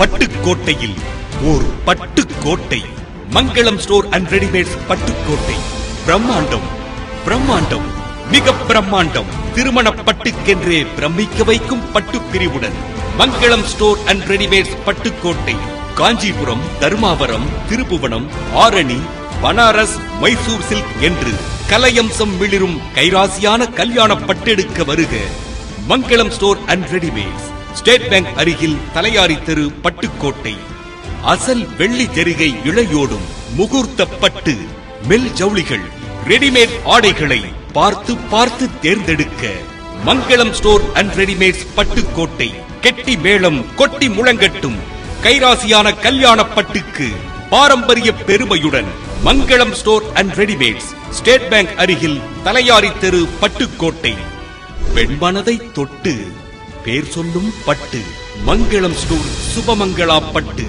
பட்டுக்கோட்டையில் ஓர் Pattukkottai. Mangalam store and readymades Pattukkottai. பிரம்மாண்டம், பிரம்மாண்டம், மிக பிரம்மாண்டம். திருமண பட்டுக்கென்றே பிரமிக்க வைக்கும் பட்டு பிரிவுடன் Mangalam store and readymades Pattukkottai. Kanchipuram, Dharmavaram, Thirupuvanam, Arani, Banaras, Mysore silk என்று கலையம்சம் மிளிரும் கைராசியான கல்யாண பட்டெடுக்க வருக. Mangalam store and readymades, state bank அருகில், தலையாரி தெரு, பட்டுக்கோட்டை. அசல் வெள்ளி ஜரிகை இழையோடும் முகூர்த்த பட்டு மெல் ஜவுளிகள், ரெடிமேட் ஆடைகளை பார்த்து பார்த்து தேர்ந்தெடுக்க Mangalam store and readymades Pattukkottai. கெட்டி மேளம் கொட்டி முழங்கட்டும் கைராசியான கல்யாண பட்டுக்கு பாரம்பரிய பெருமையுடன் Mangalam store and readymades, state bank அருகில், தலையாரி தெரு, பட்டுக்கோட்டை. பெண்மனதை தொட்டு பேர் சொல்லும் பட்டு மங்களம் ஸ்டோர் சுபமங்களா பட்டு.